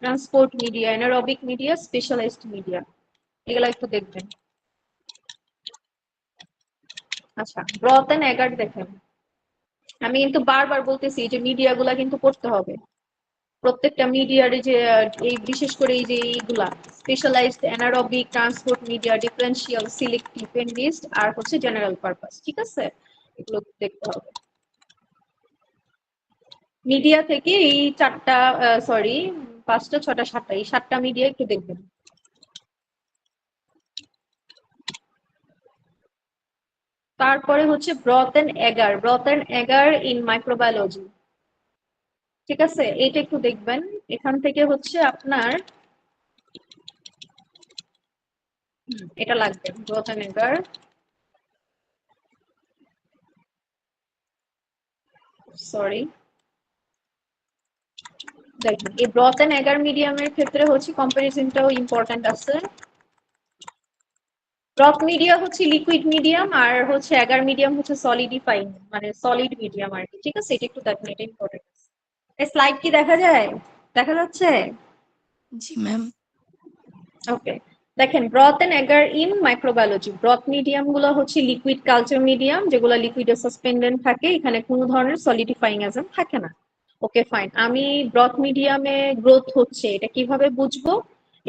transport media, anaerobic media, specialized media, এগুলা একটু দেখবেন। আচ্ছা, ব্রথ এন্ড এগার দেখেন, আমি কিন্তু বারবার বলতেছি যে মিডিয়া গুলা কিন্তু পড়তে হবে, প্রত্যেকটা মিডিয়ার যে এই বিশেষ করে এই যে এইগুলা specialized, anaerobic, transport media, differential, selective, enriched আর হচ্ছে জেনারেল পারপাস, ঠিক আছে, এগুলো দেখতে হবে। মিডিয়া থেকে এই চারটা, সরি, পাঁচটা, ছটা, সাতটা, এই সাতটা মিডিয়া একটু দেখবেন। তারপরে হচ্ছে ব্রথ এন্ড এগার, ব্রথ এন্ড এগার ইন মাইক্রোবায়োলজি, ঠিক আছে, এইটা একটু দেখবেন। এখান থেকে হচ্ছে আপনার এটা লাগবে, ব্রথ এন্ড এগার, সরি, দেখেন এই ব্রথ এন্ড এগার মিডিয়ামের ক্ষেত্রে হচ্ছে কম্পারিজনটাও ইম্পর্টেন্ট আছে। ব্রথ মিডিয়া হচ্ছে লিকুইড মিডিয়াম, আর হচ্ছে এগার মিডিয়াম হচ্ছে সলিডিফাইং মানে সলিড মিডিয়াম আর কি, ঠিক আছে, এটা একটু দেখেন, এটা ইম্পর্টেন্ট। স্লাইড কি দেখা যায়, দেখা যাচ্ছে? জি ম্যাম। ওকে, দেখেন ব্রথ এন্ড এগার ইন মাইক্রোবায়োলজি, ব্রথ মিডিয়াম গুলো হচ্ছে লিকুইড কালচার মিডিয়াম, যেগুলো লিকুইডে সাসপেন্ডেন্ট থাকে, এখানে কোনো ধরনের সলিডিফাইং এজেন্ট থাকে না। ওকে ফাইন, আমি ব্রথ মিডিয়ামে গ্রোথ হচ্ছে এটা কিভাবে বুঝবো?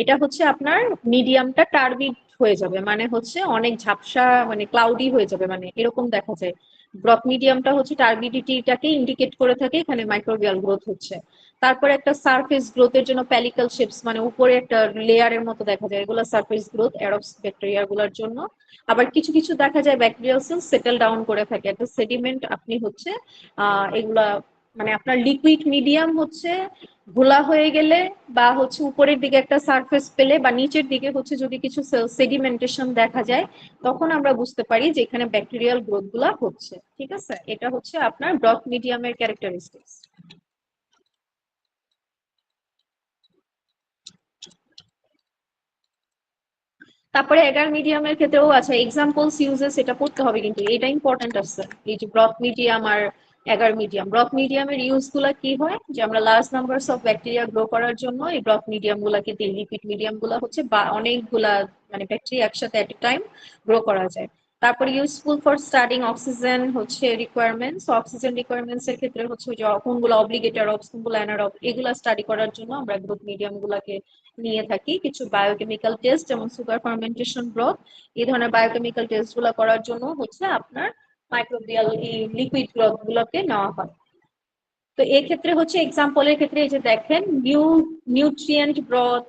এটা হচ্ছে আপনার মিডিয়ামটা টার্বিড হয়ে যাবে, মানে হচ্ছে অনেক ঝাপসা, মানে ক্লাউডি হয়ে যাবে, মানে এরকম দেখা যায়। ব্রথ মিডিয়ামটা হচ্ছে টার্বিডিটিটাকে ইন্ডিকেট করে থাকে, এখানে মাইক্রোবিয়াল গ্রোথ হচ্ছে। তারপরে একটা সারফেস গ্রোথের জন্য প্যালিকাল শেপস, মানে উপরে একটা লেয়ারের মতো দেখা যায়, এগুলো সারফেস গ্রোথ অ্যারোবস ব্যাকটেরিয়া গুলোর জন্য। আবার কিছু কিছু দেখা যায় ব্যাকটেরিয়াল সেল সেটেল ডাউন করে থাকে, একটা সেডিমেন্ট আপনি হচ্ছে এগুলা মানে আপনার লিকুইড মিডিয়াম হচ্ছে ঘোলা হয়ে গেলে, বা হচ্ছে উপরের দিকে একটা সারফেস পেলে, বা নিচের দিকে হচ্ছে যদি কিছু সেডিমেন্টেশন দেখা যায়, তখন আমরা বুঝতে পারি যে এখানে ব্যাকটেরিয়াল গ্রোথ গুলা হচ্ছে, ঠিক আছে। এটা হচ্ছে আপনার ব্রথ মিডিয়ামের ক্যারেক্টারিস্টিক্স। তারপরে এগার মিডিয়ামের ক্ষেত্রেও আছে এক্সাম্পলস ইউজেস, এটা পড়তে হবে কিন্তু, এটা ইম্পর্টেন্ট আছে। এই যে ব্রথ মিডিয়াম আর এগার মিডিয়াম, ব্রথ মিডিয়ামের ইউজ গুলা কি হয়, যে আমরা large numbers of bacteria grow করার জন্য এই ব্রথ মিডিয়াম গুলাকে দিই, লিপিড মিডিয়াম গুলা হচ্ছে বা অনেকগুলা মানে ব্যাকটেরিয়া একসাথে এট এ টাইম গ্রো করা যায়। তারপরে ইউজফুল ফর স্টাডিং অক্সিজেন হচ্ছে রিকোয়ারমেন্টস, অক্সিজেন রিকোয়ারমেন্টস এর ক্ষেত্রে হচ্ছে যে কোনগুলো অব্লিগেটরি অফ, কোনগুলো অ্যানারব, এগুলা স্টাডি করার জন্য আমরা গ্রোথ মিডিয়াম গুলাকে নিয়ে থাকি। কিছু বায়োকেমিক্যাল টেস্ট যেমন সুগার ফার্মেন্টেশন ব্রথ, এই ধরনের বায়োকেমিক্যাল টেস্ট গুলো করার জন্য হচ্ছে আপনার মাইক্রোবিয়াল এই লিকুইড ব্রথ গুলোকে নেওয়া হয়। তো এই ক্ষেত্রে হচ্ছে এক্সাম্পলের ক্ষেত্রে এই যে দেখেন নিউট্রিয়েন্ট ব্রথ,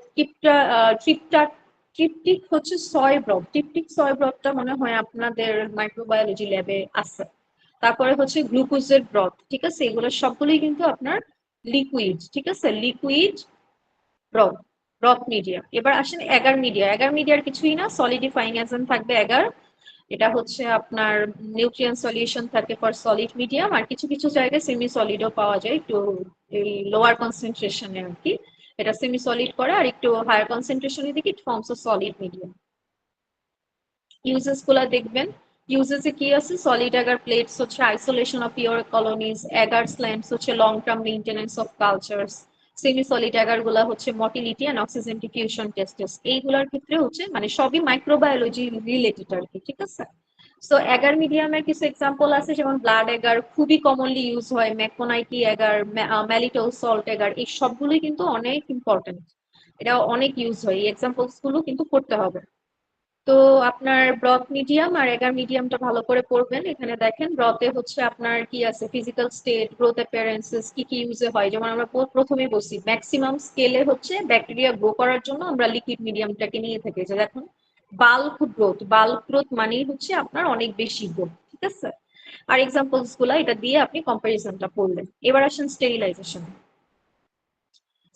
ট্রিপটিক হচ্ছে সয় ব্রথ, ট্রিপটিক সয় ব্রথটা মনে হয় আপনাদের মাইক্রোবায়োলজি ল্যাবে আছে। তারপরে হচ্ছে গ্লুকোজের ব্রথ, ঠিক আছে, এগুলো সবগুলোই কিন্তু আপনার লিকুইড, ঠিক আছে, লিকুইড ব্রথ, ব্রথ মিডিয়া। এবার আসেন এগার মিডিয়া, এগার মিডিয়ার কিছুই না, সলিডিফাইং এজেন্ট থাকবে এগার, এটা হচ্ছে আপনার নিউট্রিয়েন্ট সলিউশন থাকে ফর সলিড মিডিয়াম, আর কিছু কিছু জায়গায় সেমি সলিডও পাওয়া যায়, একটু এই লোয়ার কনসেন্ট্রেশনে আর কি, এটা সেমি সলিড করে, আর একটু হায়ার কনসেন্ট্রেশনের দিকে it forms a solid medium. Uses গুলা দেখবেন, ইউজেসে কি আছে, সলিড এগার প্লেটস হচ্ছে isolation of pure colonies, agar slants হচ্ছে long term maintenance of cultures, semi solid agar গুলা হচ্ছে motility and oxygen diffusion tests, এইগুলোর ক্ষেত্রে হচ্ছে মানে সবই মাইক্রোবায়োলজি রিলেটেড আর কি, ঠিক আছে। সো অ্যাগার মিডিয়ামের কিছু এক্সাম্পল আছে, যেমন ব্লাড অ্যাগার খুবই কমনলি ইউজ হয়, ম্যাকোনাইটি অ্যাগার, ম্যালিটল সল্ট অ্যাগার, এই সবগুলোই কিন্তু অনেক ইম্পর্টেন্ট, এটা অনেক ইউজ হয়, এই এক্সাম্পলস গুলো কিন্তু করতে হবে। তো আপনার ব্রথ মিডিয়াম আর এগার মিডিয়ামটা ভালো করে পড়বেন। এখানে দেখেন ব্রথে হচ্ছে আপনার কি আছে, ফিজিক্যাল স্টেট, গ্রোথ অ্যাপিয়ারেন্সেস, কি কি ইউজে হয়, যেমন আমরা প্রথমে বলছি ম্যাক্সিমাম স্কেলে হচ্ছে ব্যাকটেরিয়া গ্রো করার জন্য আমরা লিকুইড মিডিয়ামটাকে নিয়ে থাকি। যে দেখুন বাল্ক গ্রোথ মানেই হচ্ছে আপনার অনেক বেশি গ্রোথ, ঠিক আছে। আর এক্সাম্পলস গুলা এটা দিয়ে আপনি কম্পারিজনটা পড়লেন। এবার আসেন স্টেরিলাইজেশন।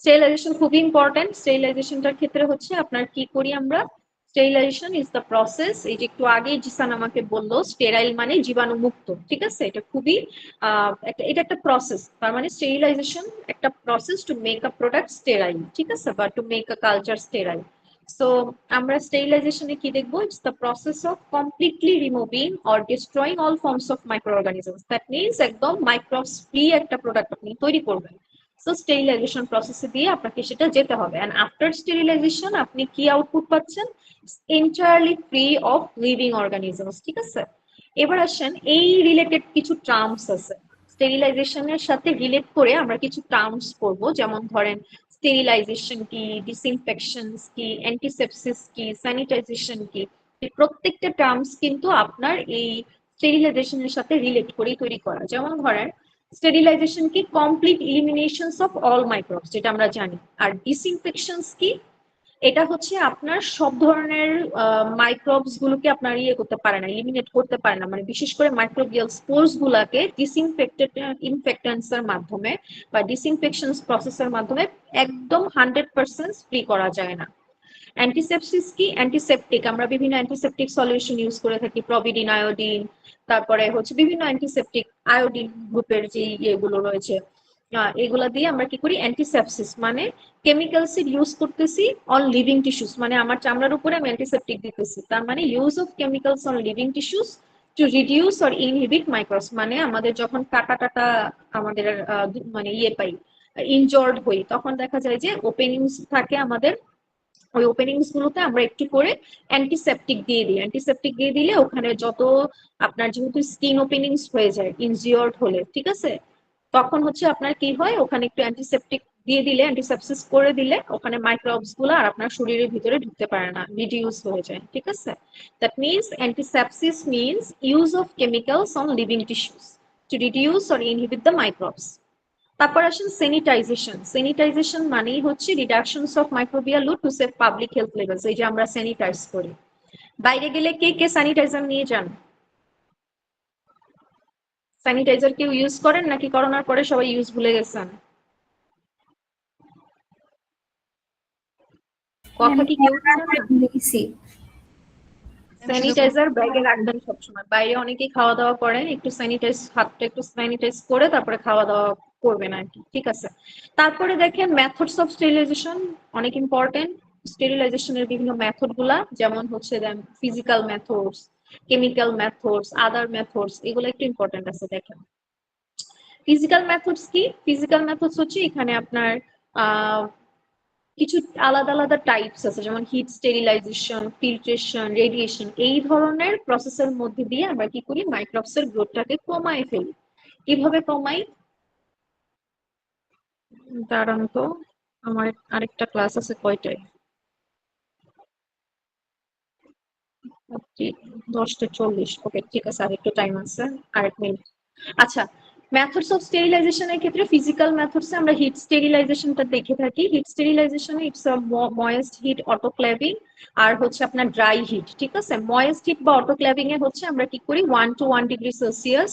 স্টেরিলাইজেশন খুবই ইম্পর্টেন্ট। স্টেরিলাইজেশনটার ক্ষেত্রে হচ্ছে আপনার কি করি আমরা, স্টেরিলাইজেশন ইজ দ্য প্রসেস, এই যে একটু আগে জিসান আমাকে বললো স্টেরাইল মানে জীবাণু মুক্ত, ঠিক আছে। এটা খুবই এটা একটা প্রসেস, তার মানে স্টেরিলাইজেশন একটা process to make a product sterile, ঠিক আছে, বা to make a culture sterile. So আমরা স্টেরিলাইজেশনে কি দেখবো, it's the process of completely removing or destroying all forms of micro organisms, that means একদম মাইক্রোবস ফ্রি একটা প্রোডাক্ট আপনি তৈরি করবেন। সো স্টেরিলাইজেশন প্রসেসে দিয়ে আপনাকে সেটা যেতে হবে, এন্ড আফটার স্টেরিলাইজেশন আপনি কি আউটপুট পাচ্ছেন, entirely free of living organisms, ঠিক আছে। এবার আসেন এই রিলেটেড কিছু টার্মস আছে, স্টেরিলাইজেশনের সাথে রিলেট করে আমরা কিছু টার্মস পড়ব, যেমন ধরেন স্টেরিলাইজেশন কি, ডিসইনফেকশন কি, অ্যান্টিসেপসিস কি, স্যানিটাইজেশন কি, এই প্রত্যেকটা টার্মস কিন্তু আপনার এই স্টেরিলাইজেশনের সাথে রিলেট করেই তৈরি করা। যেমন ধরেন স্টেরিলাইজেশন কি, কমপ্লিট ইলিমিনেশনস অফ অল মাইক্রোবস, যেটা আমরা জানি। আর ডিসইনফেকশনস কি, এটা হচ্ছে আপনার সব ধরনের মাইক্রোবস গুলোকে আপনার ইয়ে করতে পারে না, এলিমিনেট করতে পারে না, মানে বিশেষ করে মাইক্রোবিয়াল স্পোর্স গুলাকে ইনফেক্টেন্টস এর মাধ্যমে বা ডিসইনফেকশন প্রসেসের মাধ্যমে একদম 100% ফ্রি করা যায় না। অ্যান্টিসেপসিস কি, অ্যান্টিসেপটিক, আমরা বিভিন্ন অ্যান্টিসেপটিক সলিউশন ইউজ করে থাকি, প্রভিডিন, আয়োডিন, তারপরে হচ্ছে বিভিন্ন অ্যান্টিসেপটিক আয়োডিন গ্রুপের যে ইয়েগুলো রয়েছে, এগুলা দিয়ে আমরা কি করি, অ্যান্টিসেপসিস মানে কেমিক্যালস ইউজ করতেছি অন লিভিং টিস্যুস, মানে আমার চামড়ার উপরে আমি অ্যান্টিসেপটিক দিতেছি, তার মানে use of chemicals on living tissues to reduce or inhibit microbes, মানে আমাদের যখন কাটা আমাদের মানে ইয়ে পাই, ইনজর্ড হই, তখন দেখা যায় যে ওপেনিংস থাকে আমাদের, ওই ওপেনিংস গুলোতে আমরা একটু করে অ্যান্টিসেপটিক দিয়ে দিই। অ্যান্টিসেপটিক দিয়ে দিলে ওখানে যত আপনার যেহেতু স্কিন ওপেনিংস হয়ে যায় ইনজিওর্ড হলে, ঠিক আছে, তখন হচ্ছে আপনার কি হয়, ওখানে একটু অ্যান্টিসেপটিক দিয়ে দিলে, অ্যান্টিসেপসিস করে দিলে ওখানে মাইক্রোবস গুলো আর আপনার শরীরের ভিতরে ঢুকতে পারে না, রিডিউস হয়ে যায়, ঠিক আছে। That means antisepsis means use of chemicals on living tissues to reduce or inhibit the microbes. তারপর আসেন স্যানিটাইজেশন। স্যানিটাইজেশন মানেই হচ্ছে reductions of microbial load to save public health levels, এই যে আমরা স্যানিটাইজ করি। বাইরে গেলে কে কে স্যানিটাইজার নিয়ে যান? স্যানিটাইজার কেউ ইউজ করেন নাকি করোনার পরে সবাই ইউজ ভুলে গেছেন? কথা কি কেউ স্যানিটাইজার ব্যাগে রাখবেন সবসময়, বাইরে অনেকেই খাওয়া দাওয়া করেন, একটু স্যানিটাইজ, হাতটা একটু স্যানিটাইজ করে তারপরে খাওয়া দাওয়া করবেন আর কি, ঠিক আছে। তারপরে দেখেন মেথডস অফ স্টেরিলাইজেশন অনেক ইম্পর্টেন্ট। স্টেরিলাইজেশনের বিভিন্ন মেথড গুলা, যেমন হচ্ছে ফিজিক্যাল মেথডস, কেমিক্যাল মেথডস, আদার মেথডস, এগুলো একটু ইম্পর্টেন্ট আছে। দেখেন ফিজিক্যাল মেথডস কি, ফিজিক্যাল মেথডস হচ্ছে এখানে আপনার কিছু আলাদা আলাদা টাইপস আছে, যেমন হিট স্টেরিলাইজেশন, ফিল্ট্রেশন, রেডিয়েশন, এই ধরনের প্রসেসের মধ্যে দিয়ে আমরা কি করি, মাইক্রোবস এর গ্রোথটাকে কমায় ফেলি। কিভাবে কমাই, দাঁড়ান তো, আমার আরেকটা ক্লাস আছে কয়টায়, 10:40। ওকে ঠিক আছে, আরেকটু টাইম আছে, আরেক মিনিট। আচ্ছা, মেথডস অফ স্টেরিলাইজেশনের ক্ষেত্রে ফিজিক্যাল মেথডসে আমরা হিট স্টেরিলাইজেশনটা দেখে থাকি। হিট স্টেরিলাইজেশনে it's a moist heat, autoclaving, আর হচ্ছে আপনার ড্রাই হিট, ঠিক আছে। ময়েস্ট হিট বা অটোক্লেভিং এ হচ্ছে আমরা কি করি, 1 to 1 degree Celsius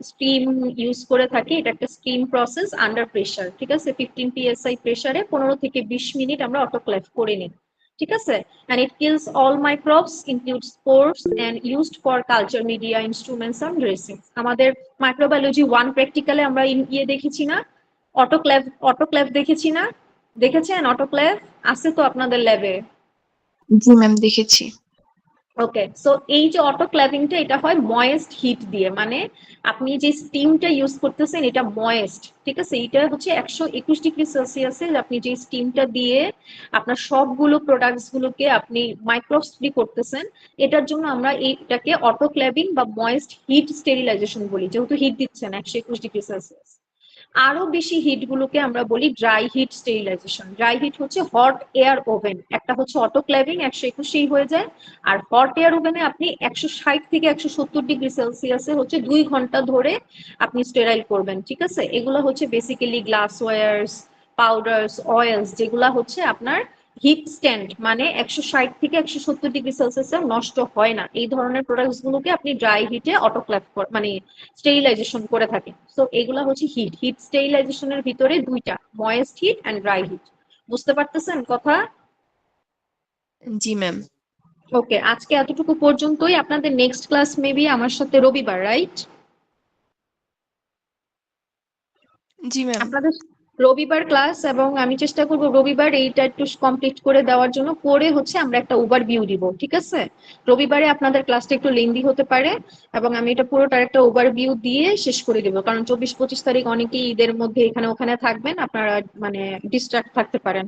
steam use করে থাকি। এটা একটা স্টিম প্রসেস আন্ডার প্রেসার, ঠিক আছে। 15 psi প্রেসারে 15 থেকে 20 মিনিট আমরা অটোক্লেভ করে নিই, ঠিক আছে। and it kills all microbes, includes spores, and used for culture media, instruments and dressings. আমাদের মাইক্রোবায়োলজি 1 প্র্যাকটিক্যালে আমরা ইয়ে দেখেছি না, অটোক্লেভ দেখেছি না, দেখেছেন? অটোক্লেভ আছে তো আপনাদের ল্যাবে? জি ম্যাম দেখেছি। ওকে, সো এই যে অটোক্ল্যাভিংটা এটা হয় ময়েস্ট হিট দিয়ে, মানে আপনি যে স্টিমটা ইউজ করতেছেন এটা ময়েস্ট, ঠিক আছে? এটা হচ্ছে 121°C আপনি যে স্টিমটা দিয়ে আপনার সবগুলো প্রোডাক্টস গুলোকে আপনি মাইক্রোস্ফ্রি করতেছেন, এটার জন্য আমরা এইটাকে অটোক্ল্যাভিং বা ময়েস্ট হিট স্টেরিলাইজেশন বলি, যেহেতু হিট দিচ্ছেন 121°C। আরো বেশি হিট গুলোকে আমরা বলি dry heat sterilization. Dry heat হচ্ছে হট এয়ার ওভেন, একটা হচ্ছে অটোক্ল্যাভিং 121 হয়ে যায়, আর হট এয়ার ওভেনে আপনি 160 থেকে 170°C হচ্ছে 2 ঘন্টা ধরে আপনি স্টেরাইল করবেন, ঠিক আছে? এগুলো হচ্ছে বেসিক্যালি গ্লাস ওয়্যার্স, পাউডার্স, অয়েলস, যেগুলা হচ্ছে আপনার হিট স্ট্যান্ড, মানে 160 থেকে 170°C নষ্ট হয় না, এই ধরনের প্রোডাক্টস গুলোকে আপনি ড্রাই হিটে অটোক্ল্যাভ মানে স্টেরিলাইজেশন করে থাকেন। সো এগুলা হচ্ছে হিট। হিট স্টেরিলাইজেশনের ভিতরে দুইটা, moist heat and dry heat. বুঝতে পারতেছেন কথা? জি ম্যাম। ওকে, আজকে এতটুকু পর্যন্তই। আপনাদের নেক্সট ক্লাস মেবি আমার সাথে রবিবার, রাইট? জি ম্যাম। আপনাদের রবিবার ক্লাস, এবং আমি চেষ্টা করব রবিবার এইটা একটু কমপ্লিট করে দেওয়ার জন্য, করে হচ্ছে আমরা একটা ওভারভিউ দিব, ঠিক আছে? রবিবারে আপনাদের ক্লাসটা একটু লেন্দি হতে পারে, এবং আমি এটা পুরোটার একটা ওভারভিউ দিয়ে শেষ করে দিব, কারণ 24-25 তারিখ অনেকেই ঈদের মধ্যে এখানে ওখানে থাকবেন, আপনারা মানে ডিস্ট্রাক্ট থাকতে পারেন।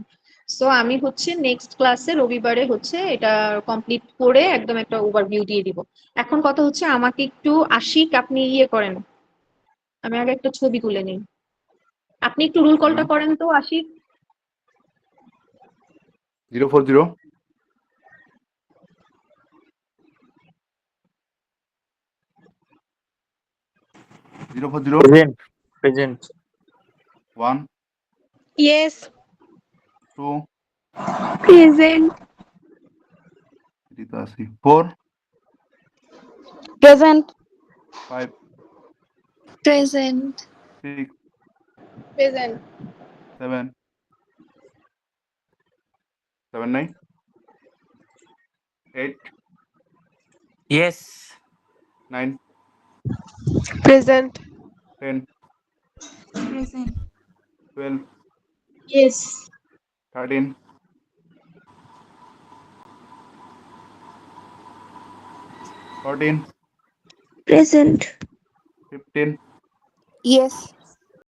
সো আমি হচ্ছে নেক্সট ক্লাসে রবিবারে হচ্ছে এটা কমপ্লিট করে একদম একটা ওভারভিউ দিয়ে দিব। এখন কথা হচ্ছে আমাকে একটু আশিক আপনি ইয়ে করেন, আমি আগে একটা ছবি তুলে নিই। আপনি একটু রুল কলটা করেন তো Ashik. 040 040 present present 1 yes 2 present 4 present 5 present 6 present 7 9 8 yes 9 present 10 present 12 yes 13 14 present 15 yes